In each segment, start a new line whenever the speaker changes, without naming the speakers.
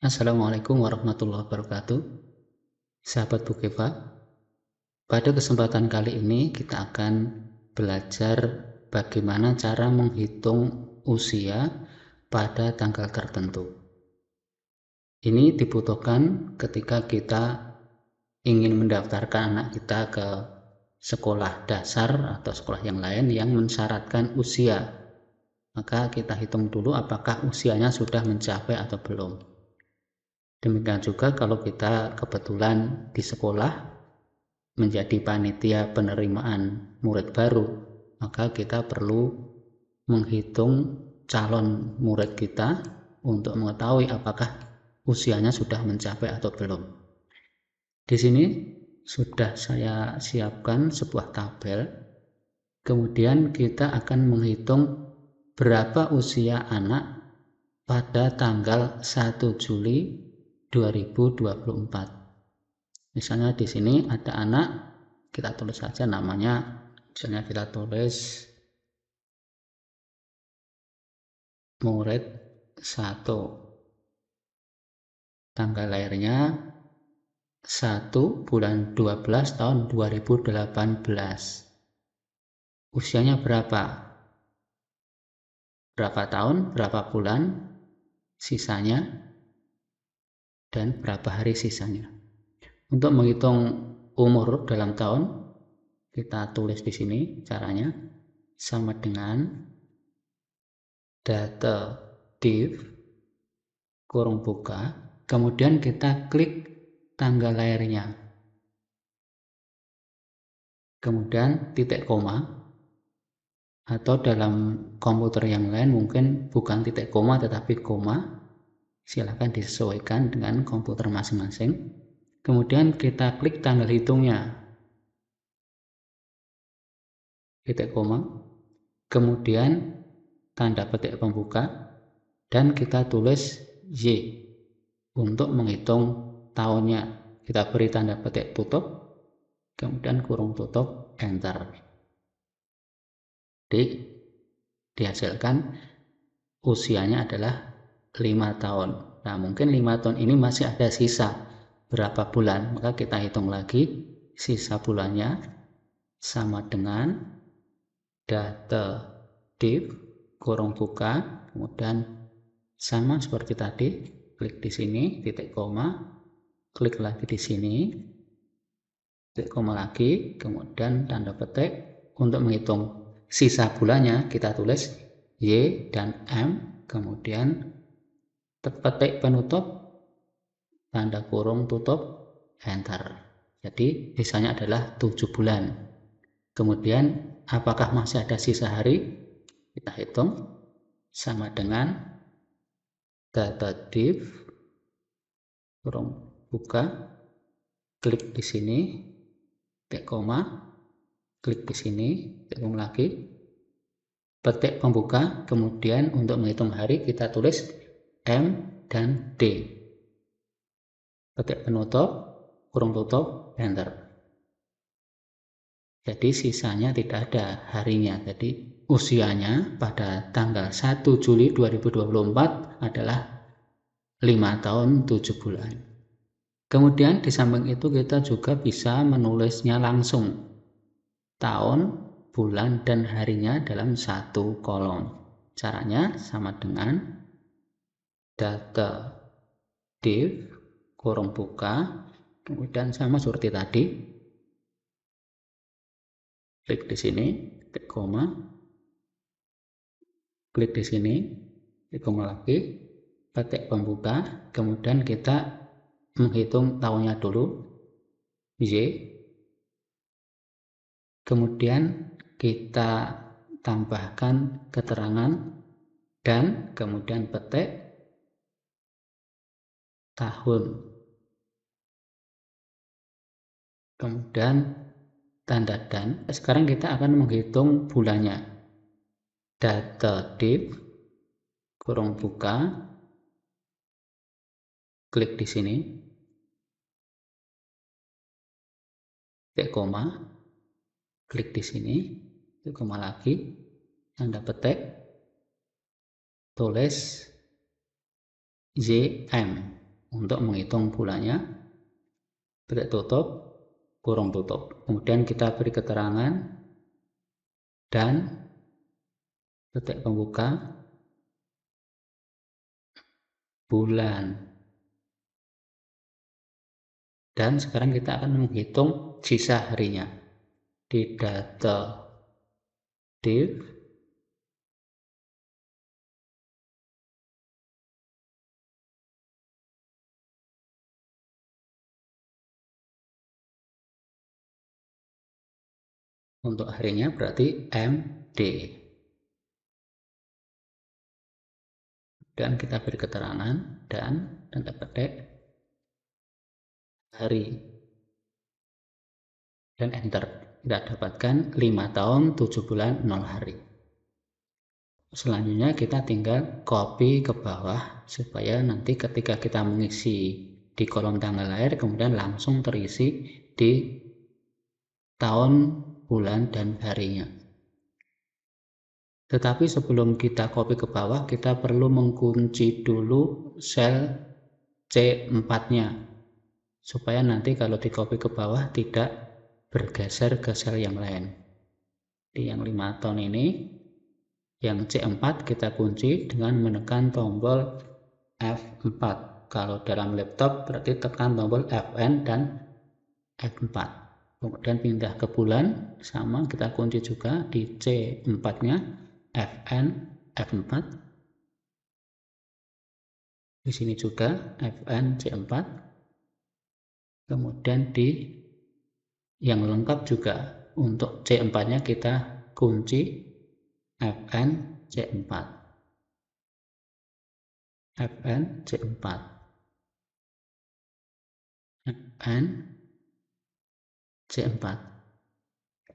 Assalamualaikum warahmatullahi wabarakatuh. Sahabat Bukeva, pada kesempatan kali ini kita akan belajar bagaimana cara menghitung usia pada tanggal tertentu. Ini dibutuhkan ketika kita ingin mendaftarkan anak kita ke sekolah dasar atau sekolah yang lain yang mensyaratkan usia. Maka kita hitung dulu apakah usianya sudah mencapai atau belum. Demikian juga kalau kita kebetulan di sekolah menjadi panitia penerimaan murid baru, maka kita perlu menghitung calon murid kita untuk mengetahui apakah usianya sudah mencapai atau belum. Di sini sudah saya siapkan sebuah tabel. Kemudian kita akan menghitung berapa usia anak pada tanggal 1 Juli 2024. Misalnya di sini ada anak, kita tulis saja namanya, misalnya kita tulis murid 1, tanggal lahirnya 1 bulan 12 tahun 2018. Usianya berapa? Berapa tahun, berapa bulan sisanya, dan berapa hari sisanya. Untuk menghitung umur dalam tahun, kita tulis di sini caranya sama dengan data div kurung buka, kemudian kita klik tanggal lahirnya, kemudian titik koma, atau dalam komputer yang lain mungkin bukan titik koma tetapi koma, silahkan disesuaikan dengan komputer masing-masing. Kemudian kita klik tanggal hitungnya, titik koma, kemudian tanda petik pembuka, dan kita tulis Y untuk menghitung tahunnya. Kita beri tanda petik tutup, kemudian kurung tutup, enter. Dihasilkan usianya adalah 5 tahun. Nah, mungkin 5 tahun ini masih ada sisa berapa bulan, maka kita hitung lagi sisa bulannya sama dengan data div kurung buka, kemudian sama seperti tadi, klik di sini titik koma, klik lagi di sini titik koma lagi, kemudian tanda petik. Untuk menghitung sisa bulannya kita tulis Y dan M, kemudian petik penutup, tanda kurung tutup, enter. Jadi sisanya adalah 7 bulan. Kemudian apakah masih ada sisa hari? Kita hitung sama dengan data div kurung buka, klik di sini titik koma, klik di sini titik koma lagi, petik pembuka, kemudian untuk menghitung hari kita tulis M dan D, petik penutup, kurung tutup, enter. Jadi sisanya tidak ada harinya. Jadi usianya pada tanggal 1 Juli 2024 adalah 5 tahun 7 bulan. Kemudian di samping itu kita juga bisa menulisnya langsung, tahun, bulan, dan harinya dalam satu kolom. Caranya sama dengan data div kurung buka, kemudian sama seperti tadi, klik di sini titik koma, klik di sini titik koma lagi, petik pembuka, kemudian kita menghitung tahunnya dulu, Y, kemudian kita tambahkan keterangan dan kemudian petik tahun, kemudian tanda dan. Sekarang kita akan menghitung bulannya, data div kurung buka, klik di sini titik koma, klik di sini titik koma lagi, tanda petik, tulis YM, untuk menghitung bulannya, petik tutup, kurung tutup. Kemudian kita beri keterangan dan petik pembuka bulan. Dan sekarang kita akan menghitung sisa harinya. Di data div untuk harinya berarti MD. Dan kita beri keterangan dan tanda petik hari dan enter. Kita dapatkan 5 tahun 7 bulan 0 hari. Selanjutnya kita tinggal copy ke bawah supaya nanti ketika kita mengisi di kolom tanggal lahir kemudian langsung terisi di tahun, bulan, dan harinya. Tetapi sebelum kita copy ke bawah, kita perlu mengunci dulu sel C4-nya supaya nanti kalau di copy ke bawah tidak bergeser ke sel yang lain. Di yang 5 tahun ini, yang C4 kita kunci dengan menekan tombol F4. Kalau dalam laptop berarti tekan tombol Fn dan F4. Kemudian pindah ke bulan, sama kita kunci juga di C4-nya Fn F4. Di sini juga Fn C4. Kemudian di yang lengkap juga untuk C4-nya kita kunci Fn C4. Fn C4. Fn C4.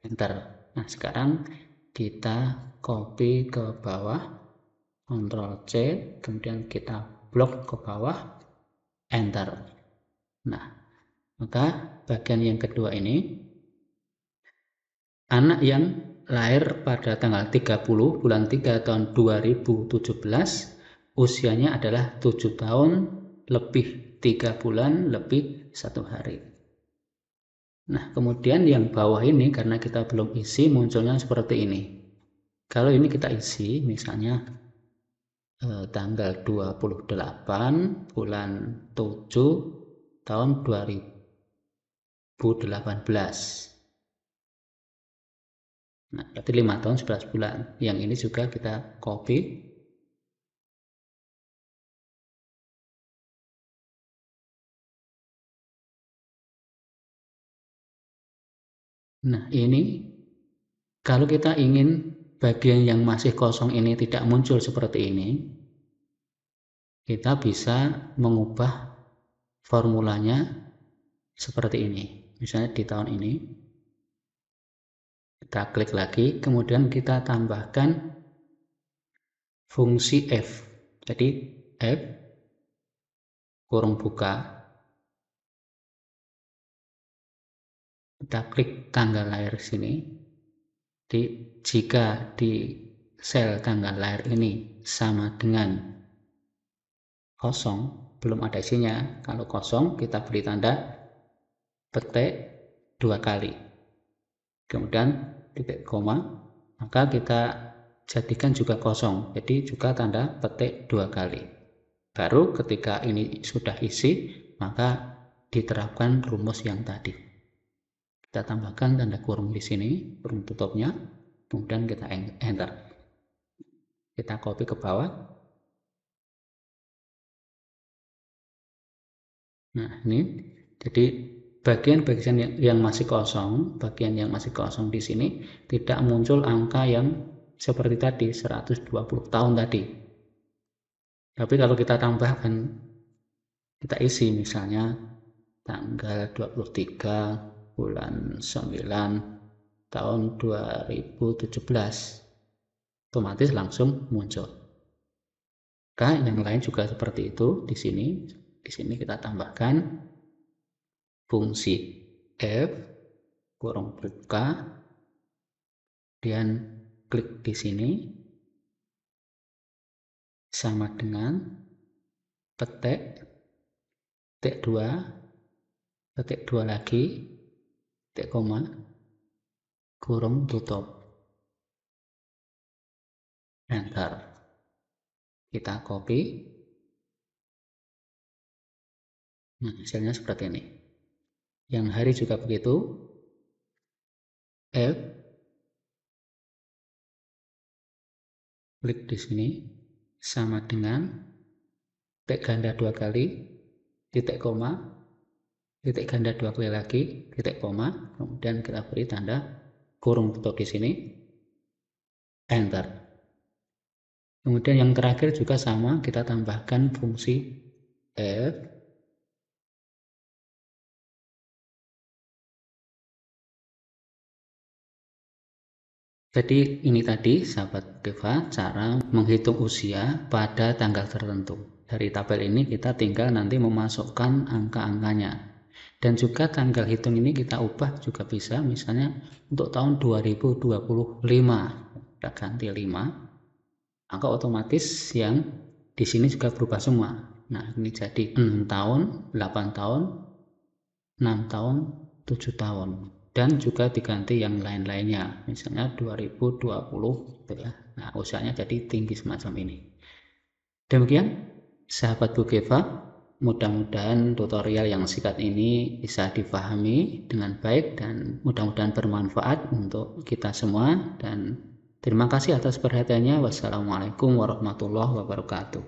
Enter. Nah, sekarang kita copy ke bawah, Ctrl C, kemudian kita blok ke bawah, enter. Nah, maka bagian yang kedua ini, anak yang lahir pada tanggal 30 bulan 3 tahun 2017, usianya adalah 7 tahun lebih 3 bulan lebih 1 hari. Nah, kemudian yang bawah ini karena kita belum isi munculnya seperti ini. Kalau ini kita isi misalnya tanggal 28 bulan 7 tahun 2018. Nah, berarti 5 tahun 11 bulan. Yang ini juga kita copy. Nah, ini kalau kita ingin bagian yang masih kosong ini tidak muncul seperti ini, kita bisa mengubah formulanya seperti ini. Misalnya di tahun ini, kita klik lagi, kemudian kita tambahkan fungsi F. Jadi F kurung buka, kita klik tanggal lahir sini. Jika di sel tanggal lahir ini sama dengan kosong, belum ada isinya. Kalau kosong, kita beri tanda petik 2 kali. Kemudian titik koma, maka kita jadikan juga kosong. Jadi juga tanda petik 2 kali. Baru ketika ini sudah isi, maka diterapkan rumus yang tadi. Kita tambahkan tanda kurung di sini, kurung tutupnya, kemudian kita enter. Kita copy ke bawah. Nah, ini jadi bagian-bagian yang masih kosong, bagian yang masih kosong di sini tidak muncul angka yang seperti tadi 120 tahun tadi. Tapi kalau kita tambahkan, kita isi misalnya tanggal 23 bulan 9 tahun 2017, otomatis langsung muncul. Maka yang lain juga seperti itu di sini. Di sini kita tambahkan fungsi F kurung buka, kemudian klik di sini sama dengan petik titik 2, titik 2 lagi, titik koma, kurung tutup, enter. Kita copy. Nah, hasilnya seperti ini. Yang hari juga begitu. F, klik di sini, sama dengan titik ganda 2 kali, titik koma, titik ganda 2 kali lagi, titik koma, kemudian kita beri tanda kurung tutup di sini, enter. Kemudian yang terakhir juga sama, kita tambahkan fungsi F, jadi ini tadi sahabat Deva cara menghitung usia pada tanggal tertentu. Dari tabel ini kita tinggal nanti memasukkan angka-angkanya. Dan juga tanggal hitung ini kita ubah juga bisa, misalnya untuk tahun 2025 kita ganti 5, maka otomatis yang di sini juga berubah semua. Nah, ini jadi 6 tahun, 8 tahun, 6 tahun, 7 tahun. Dan juga diganti yang lain-lainnya, misalnya 2020 gitu ya. Nah, usianya jadi tinggi semacam ini. Demikian sahabat Bukeva, mudah-mudahan tutorial yang singkat ini bisa dipahami dengan baik dan mudah-mudahan bermanfaat untuk kita semua, dan terima kasih atas perhatiannya. Wassalamualaikum warahmatullahi wabarakatuh.